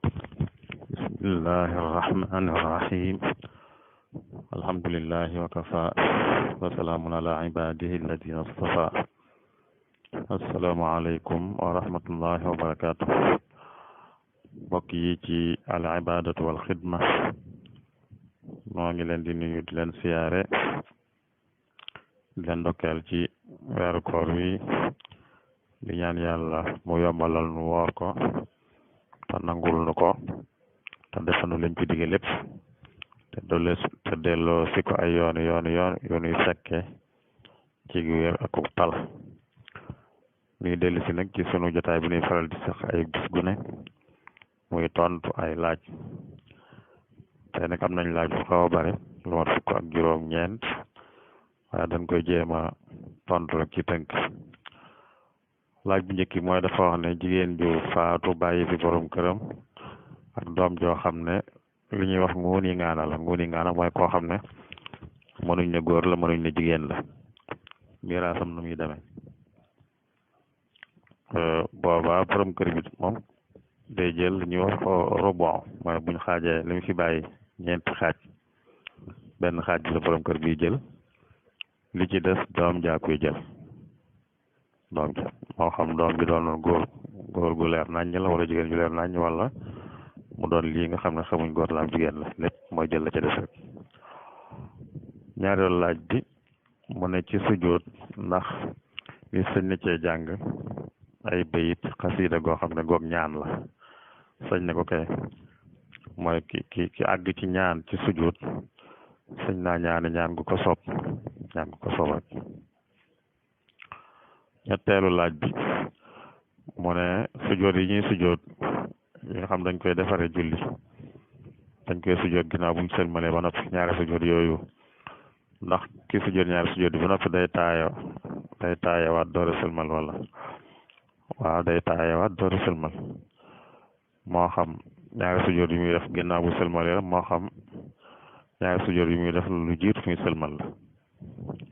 bismillahi arrahmani irrahim alhamdulillahi wa kafa wa salaamun ala ibadihi alladina astafa assalaamu aleykum wa rahmatullahi wa barakatuh mbokk yi ci al ibadatu wal xidma noo ngi leen di nuyu di leen siyaare di leen ndokkeel ci weeru koor wi di ñaan yàlla mu yombalal nu woor ko te nangul nu ko te defanu leen ci digge lépp te delloo si ko ay yoonu fekke ci wér ak tal ñuy dellu si nag ci sunu jotaay bi ñuy faral di sax ay bis gu ne muy tontu ay laaj te nag am nañ laaj bu xaw a bare lu mat fukk ak juróom-ñeent waaye dañ koy jéem a tontu rek ci tënk laaj bu njëkk mooy dafa wax ne jigéen ju faatu bàyyi fi borom këram ak doom joo xam ne li ñuy wax nguuni ngaana la nguuni ngaana mooy koo xam ne mënuñ ne góor la mënuñ ne jigéen la miraasam nu muy demee booba borom kër bi moom day jël li ñuy wax rebond mooy buñ xaajee li mu fi bàyyi ñeenti xaaj benn xaaj bi la borom kër bi jël li ci des doom jaa koy jël doom ja moo xam doom bi doon góor gu leer naññ la wala jigéen ju leer naññ wala mu doon lii nga xam ne xamuñ góor la am jigéen la lépp mooy jël la ca des rek ñaareelu laaj bi mu ne ci sujjóot ndax li sañ na cee jàng ay bayit xasiida goo xam ne goog ñaan la sañ na ko kay mooy ki àgg ci ñaan ci sujjóot sañ naa ñaan gu ko soob rek ñetteelu laaj bi mu ne sujjóot yi ñuy sujjóot yi nga xam dañ koy defaree julli dañ koy sujjóot ginnaaw buñ sëlmalee ba noppi ñaari sujjóot yooyu ndax ki sujjóot ñaari sujjóot yi ba noppi day taayawaat door a sëlmal wala waaw day taayawaat door a sëlmal moo xam ñaari sujjóot yi muy def ginnaaw bu sëlmalee la moo xam ñaari sujjóot yi muy def lu jiitu muy sëlmal la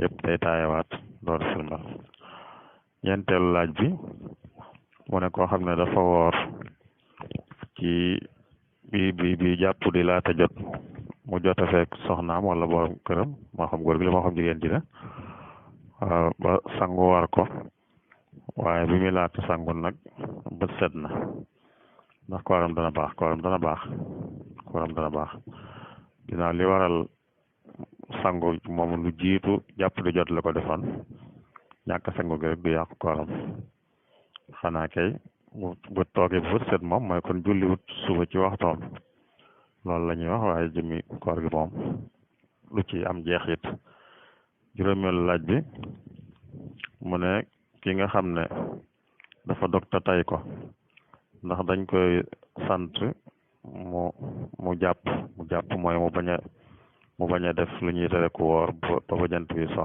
yëpp day taayawaat door a sëlmal ñeenteelu laaj bi mu ne koo xam ne dafa woor ci bi jàpp di laata jot mu jot a fekk soxnaam wala borom këram moo xam góor gi la moo xam jigéen ji la ba sangu war ko waaye bi muy laata sangu nag bët set na ndax kooram dana baax ginnaaw li waral sangu moom lu jiitu jàpp di jot la ko defoon ñàkk sangu gi rek du yàqu kooram xanaa kay bu toogee bu set moom mooy kon julliwut suba ci waxtoom loolu la ñuy wax waaye jëmmi koor gi moom lu ci am jeexit juróomeelu laaj bi mu ne ki nga xam ne dafa dog ta tay ko ndax dañ koy sant mu jàpp mooy mu bañ a def lu ñuy tere ku woor ba ba jant bi so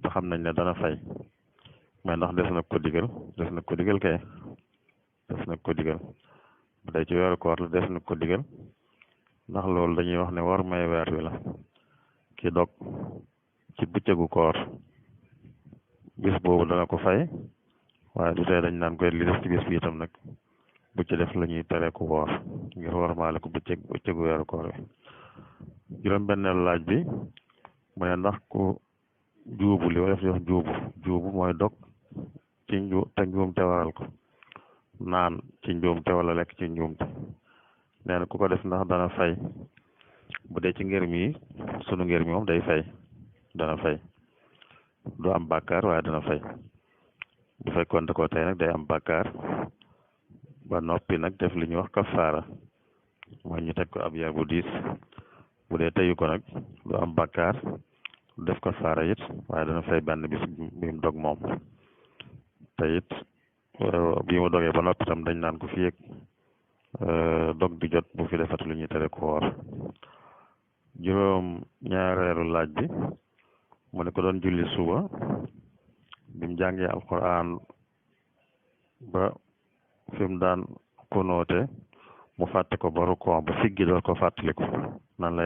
te xam nañ ne dana fay mais ndax des na ko digal kay des na ko digal bu dee ci weeru koor la des na ko digal ndax loolu dañuy wax ne war may weer wi la ki dog ci bëccëgu koor bis boobu dana ko fay waaye du tee dañ naan koy li des ci bis bi itam nag bu ci def la ñuy tere ku woor ngir war maale ko bëccëgu weeru koor wi juróom-benneelu laaj bi mu ne ndax ku juubu li wala fi wax juubu mooy dog ci njuumte waral ko naan ci njuumte wala lekk ci njuumte nee na ku ko def ndax dana fay bu dee ci ngër mi sunu ngër mi moom day fay dana fay du am bàkkaar waaye dana fay bu fekkoon da ko tey nag day am bàkkaar ba noppi nag def li ñuy wax kafaara mooy ñu teg ko ab yar bu diis bu dee teyu ko nag du am bàkkaar def ko faara it waaye dana fay benn bis bi mu dog moom te it bi mu dogee ba noppi tam dañ naan ko fi yëg dog di jot bu fi defat lu ñuy tere ko woor juróom ñaareelu laaj bi mu ne ko doon julli suba bi mu jàngee alquran ba fi mu daan konoote mu fàtte ko ba rukkoo ba siggi door ko fàttaliku nan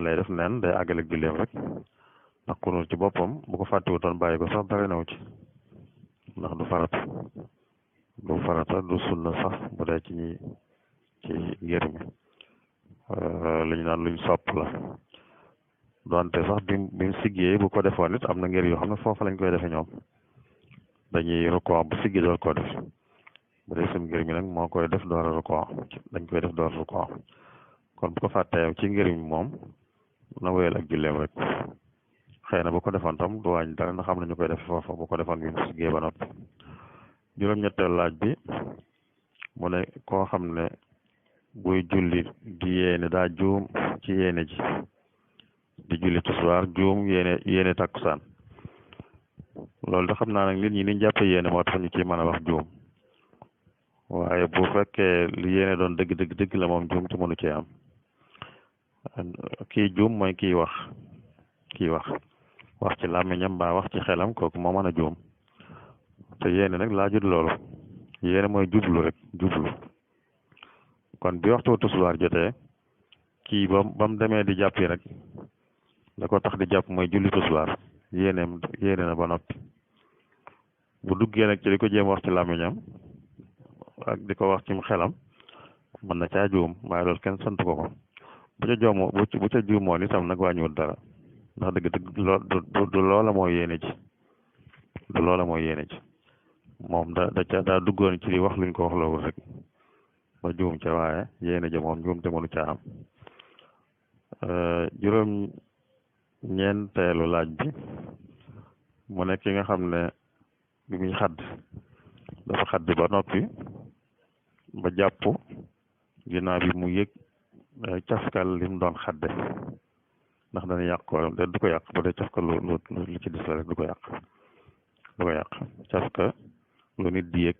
lay def neen day àggale julleem rek ndax kunuut ci boppam bu ko fàttewutoon bàyyi ko sax dara newu ci ndax du farat du farata du sunna sax bu dee ci ngir mi li ñu naan luñ sopp la donte sax bi mu siggee bu ko defoon it am na ngir yoo xam ne foofa lañ koy defee ñoom dañuy rukkoo bu siggee door koo def bu dee suñu ngir mi nag moo koy def door a rukkoo dañ koy def door a rukkoo kon bu ko fàttee ci ngir mi moom na wéyal ak julleem rek xëy na bu ko defoon tam du wàññi dara ndax xam nañu koy def foofa bu ko defoon bi mu siggee ba noppi juróom-ñetteel laaj bi mu ne koo xam ne buy julli di yéene daa juum ci yéene ji di julli tisbaar juum yéene takkusaan loolu da xam naa nag nit ñi niñ jàppe yéene moo tax ñu ci mën a wax juum waaye bu fekkee li yéene doon dëgg la moom juum te mënu cee am kii juum mooy kii wax ci làmmiñam mbaa wax ci xelam kooku moo mën a juum te yéene nag laajut loolu yéene mooy jublu rek kon bi waxtu tisbaar jotee kii ba mu demee di jàppi rek la ko tax di jàpp mooy julli tisbaar yéene na ba noppi bu duggee nag ci di ko jéem wax ci làmmiñam ak di ko wax ci xelam mën na caa juum waaye loolu kenn sant ko bu ca juumoon itam nag wàññiwut dara ndax dëgg du loola mooy yéene ci moom daa duggoon ci di wax luñ ko wax loolu rek ba juum ca waaye yéene ja moom juum te mënu caa am juróom ñeenteelu laaj bi mu nekk ki nga xam ne bi muy dafa xadd ba noppi ba jàpp ginnaaw bi mu yëg cafkal li mu doon xadde ndax dana yàq ko de du ko yàq bu dee cafka lu ci dis la rek du ko yàq cafka lu nit di yëg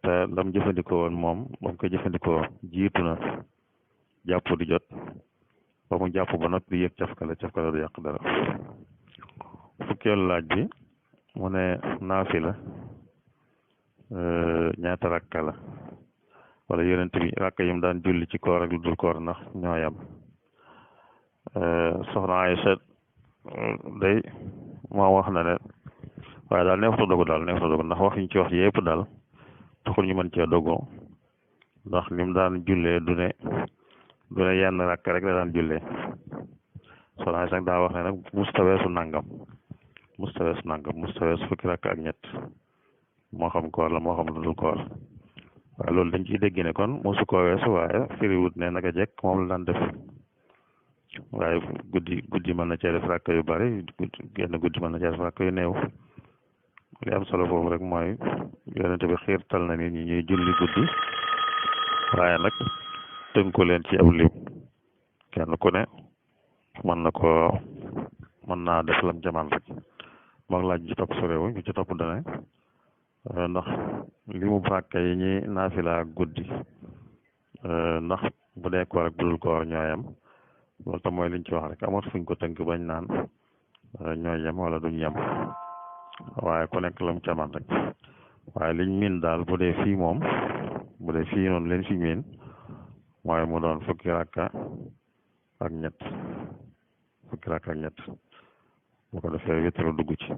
te lam jëfandikoo woon moom ba mu koy jëfandikoo jiitu na jàpp di jot ba mu jàpp ba noppi di yëg cafka la du yàq dara fukkeelu laaj bi mu ne naafila ñaata rakka la wala yonent bi rakka yi mu daan julli ci koor ak lu dul koor ndax ñooyam soxna Aïcha day moo wax na ne waaye daal neexuta dogu ndax wax ñu ci wax yëpp daal taxul ñu mën cee dogu ndax ni mu daan jullee du ne yenn rakk rek la daan jullee soxna Aïcha daa wax ne nag mustaweesu nangam mustaweesu fukki rakk ak ñett moo xam koor la moo xam lu dul koor waaye loolu dañ ciy dégg ne kon mosu koo weesu waaye firiwut ne naka jekk moom la daan def waaye guddi mën na cee def rakk yu bari genn guddi mën na cee def rakk yu néew li am solo foofu rek mooy yonente bi xiirtal na nit ñi ñuy julli guddi waaye nag tënku leen ci ab lim kenn ku ne mën naa def lam jaman rek moom laaj ci topp sorewu bi ci topp dane ndax limu rakka yi ñi naafila guddi ndax bu dee koor ak budul koor ñooyam loolu tam mooy liñ ci wax rek amut fuñ ko tënk bañ naan ñooy yem wala duñ yem waaye ku nekk lam ca man rek waaye liñ miin daal bu dee fii noonu leen fi miin mooy mu doon fukki rakka ak ñett bu ko defee wétaru dugg ci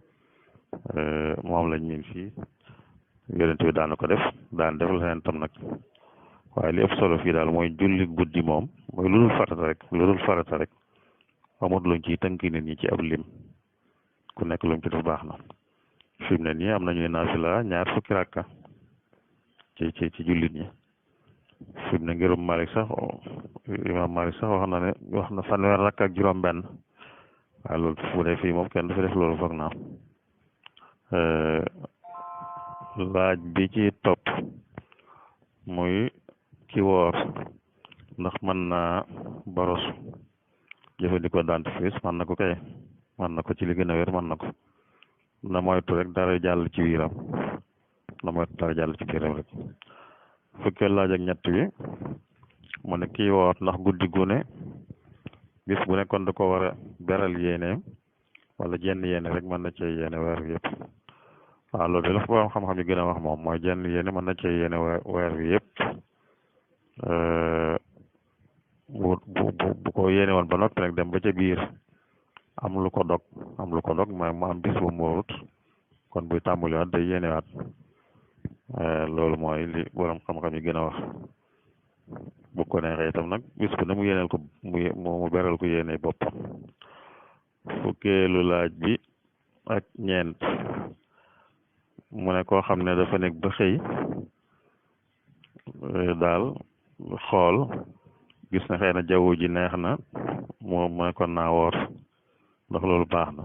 moom lañ miin fii yonent bi daan ko def daan def leneen tam nag waaye li ëpp solo fii daal mooy julli guddi moom mooy lu dul farata rek amut luñ ciy tënk nit ñi ci ab lim ku nekk luñ ci def baax na fi mu ne nii am nañu naafila ñaar fukki rakka ci jullit ñi fi mu ne ngirum Malik sax imam Malik sax wax na fanweer rakka ak juróom-benn waaye loolu fu dee fii moom kenn du fi def loolu foog naa laaj bi ci topp muy ki woor ndax mën naa boros jëfandikoo dentifrice mën na ko kay mën na ko ci li gën a wér mën na ko na moytu rek dara jàll ci biiram rek fukkee laaj ak ñett bi mu ne kii woor ndax guddi gu ne bis bu ne kon da ko war a beral yéeneem wala jenn yéene rek mën na cee yéene weer wi yëpp waaw loolu de la fa borom xam-xam yi gën a wax moom mooy jenn yéene mën na cee yéene weer wi yëpp bu ko yéene woon ba noppi nag dem ba ca biir am lu ko dog mooy mu am bis bu mu wóorut kon buy tàmbaliwaat day yéenewaat loolu mooy li borom xam-xam yi gën a wax bu ko neexee itam nag bis bu ne mu yéeneel ko mu beral ko yéene boppam fukkeelu laaj bi ak ñeent mu ne koo xam ne dafa nekk ba xëy daal xool gis na xëy na jaww ji neex na mu ne kon naa woor ndax loolu baax na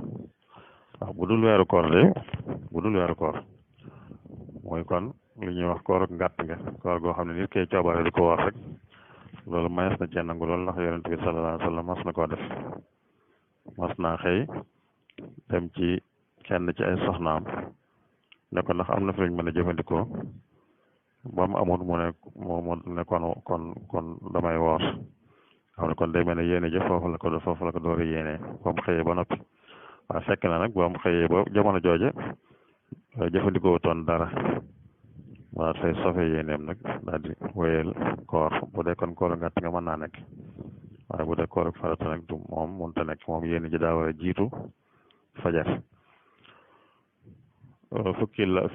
waaw bu dul weeru koor de bu dul weeru koor mooy kon li ñuy wax koor ak ngàtt nga koor goo xam ne nit kay coobare di ko woor rek loolu mayees na cee nangu loolu ndax yonent bi sallallahu alayhi wa sallam mas na koo def mas naa xëy dem ci kenn ci ay soxnaam ne ko ndax am na fi lañ mën a jëfandikoo ba mu amul mu ne kon damay woor xam ne kon day mel ne yéene jëf foofu la ko door a yéene ba mu xëyee ba noppi waaw fekk na nag ba mu xëyee ba jamono jooje jëfandikoo toon dara waaw tey sofe yéeneem nag daal di wéyal koor bu dee kon koor ngàtt nga mën naa nekk waaye bu dee koor ak farata nag du moom mënta nekk moom yéene ji daa war a jiitu fajar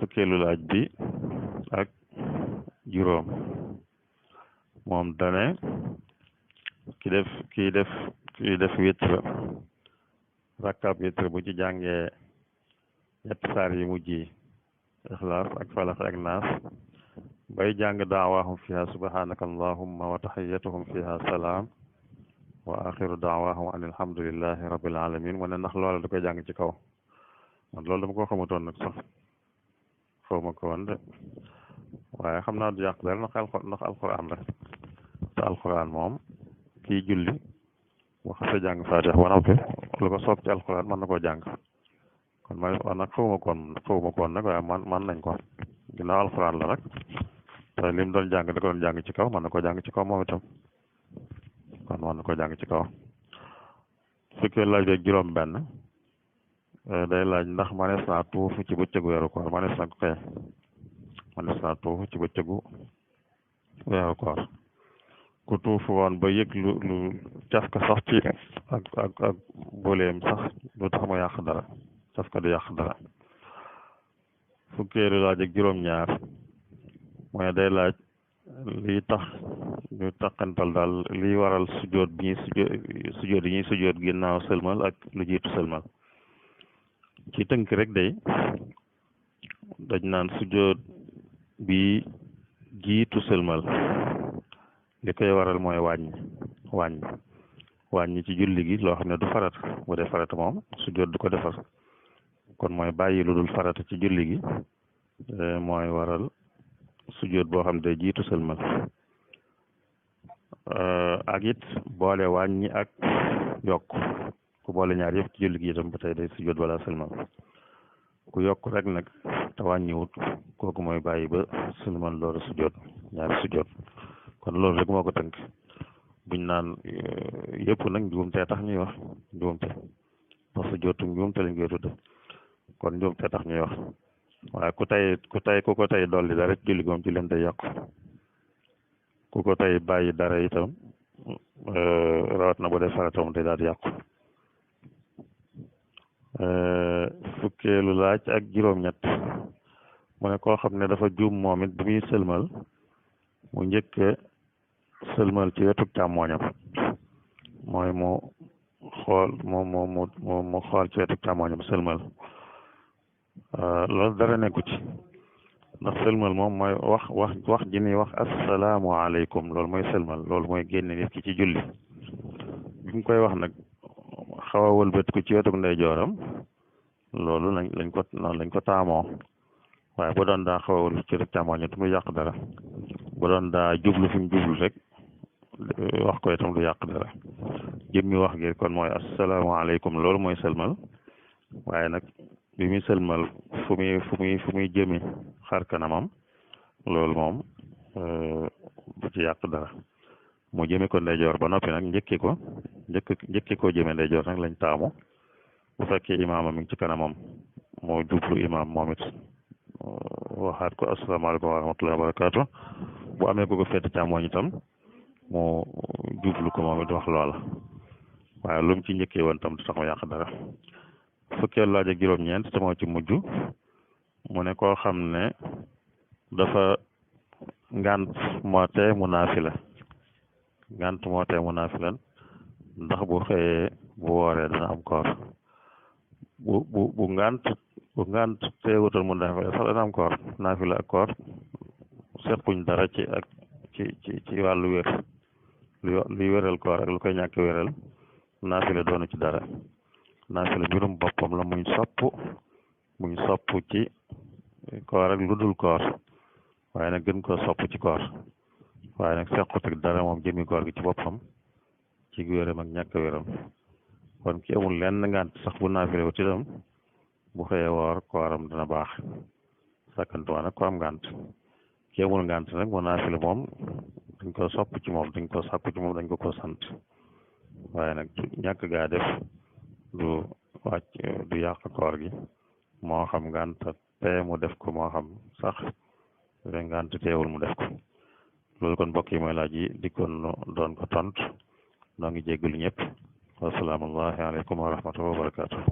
fukkeelu laaj bi ak juróom moom dane kii def witre rakkaab witre bu ci jàngee ñetti saar yi mujj yi ixlaas ak falax ak naas bay jàng daawaahum fiha subhanaka allahumma wa taxiyatuhum fiha salaam wa axiru daawaahum an alhamdulillahi rabbil alamin mu ne ndax loola da koy jàng ci kaw man loolu dama ko xamutoon nag sax xaw ma ko woon de waaye xam naa du yàq dara ndax alquran la te alquran moom kii julli wax sa jàng faatiha ba noppi lu ko soob ci alquran mën na koo jàng kon man nag xaw ma koon nag waaye man nañ ko ginnaaw alquran la nag te lim doon jàng da ko doon jàng ci kaw mën na koo jàng ci kaw moom itam kon mën na koo jàng ci kaw fekkee laaj beeg juróom benn day laaj ndax manees naa tuufu ci bëccëgu weeru koor manees naa tuufu ci bëccëgu weeru koor ku tuufu woon ba yëg lu caf ka sax ci ak boleem sax du tax mu yàq dara caf ka du yàq dara fukkeelu laaj ak juróom-ñaar mooy day laaj lii tax ñu taqantal daal liy waral sujjoot bi ñuy sujjoot ginnaaw sëlmal ak lu jiitu sëlmal ci tënk rek day dañ naan sujjoot bi jiitu sëlmal li koy waral mooy wàññi ci julli gi loo xam ne du farata bu dee farata moom sujjoot du ko defar kon mooy bàyyi lu dul farata ci julli gi mooy waral sujjoot boo xam ne day jiitu sëlmal ak it boole wàññi ak yokk ku boole ñaar yëpp ci julli gi itam ba tey day sujjoot wala sëlmal ku yokk rek nag te wàññiwut kooku mooy bàyyi ba sëlmal loolu sujjoot ñaari sujjoot kon loolu rek moo ko tënk buñ naan yëpp nag njuumte tax ñuy wax njuumte ndax sujjootu njuumte lañ koy tudde kon njuumte tax ñuy wax waaye ku ko tey dolli dara julli goom ci leen day yàqu ku ko tey bàyyi dara itam rawat na bu dee faratoom day daal di yàqu fukkeelu laaj ak juróom-ñett mu ne koo xam ne dafa juum moom it bi muy sëlmal mu njëkk sëlmal ci wetu càmmooñam mooy mu xool ci wetu càmmooñam sëlmal loolu dara nekku ci ndax sëlmal moom mooy wax ji ñuy wax asalaamaaleykum loolu mooy sëlmal loolu mooy génne nit ki ci julli bi mu koy wax nag xaw a wëlbët ko ci wetu ndeyjooram loolu lañ ko taamoo waaye bu doon daa xaw a wëlbët ci wetu càmmooñam te muy yàq dara bu doon daa jublu fi mu jublu rek wax ko itam du yàq dara jëmmi wax gi kon mooy asalaamaaleykum loolu mooy sëlmal waaye nag bi muy sëlmal fu muy jëmi xar kanamam loolu moom du ci yàq dara mu jëme ko ndeyjoor ba noppi nag njëkki ko jëme ndeyjoor nag lañ taamu bu fekkee imaama mi ngi ci kanamam moo jublu imaam moom it waxaat ko asalaamaaleykum wa rahmatullahi wa barakaatu bu amee ko fett càmmooñ itam mu jublu ko moom it wax loola waaye lu mu ci njëkkee woon tam du tax mu yàq dara fukkeel laaj ak juróom-ñeent te moo ci mujj mu ne koo xam ne dafa ngànt moo tee mu naafila ngànt moo tee mu naafila ndax bu xëyee bu wooree dana am koor bu ngànt teewutal mu naafila sax dana am koor naafila ak koor sequñ dara ci wàllu wér luy wéral koor ak lu koy ñàkk wéral naafila doonu ci dara naafila mbirum boppam la muñ sopp ci koor ak lu dul koor waaye nag gën koo sopp ci koor waaye nag sequt ak dara moom jëmi koor gi ci boppam ci wéram ak ñàkk wéram kon ki amul lenn ngànt sax bu naafila wut itam bu xëyee woor kooram dana baax sàkkantumaa nag ko am ngànt ki amul ngànt nag mu naafila moom dañ ko sopp ci moom dañ ko sàkku ci moom dañ ko sant waaye nag ñàkk gaa def du du yàq koor gi moo xam ngànt tee mu def ko moo xam sax ngànt teewul mu def ko loolu kon mbokk yi mooy laaj yi dikkoon doon ko tont noo ngi jéggalu ñëpp wasalaamullahi aleykum wa rahmatullahi wa barakatuh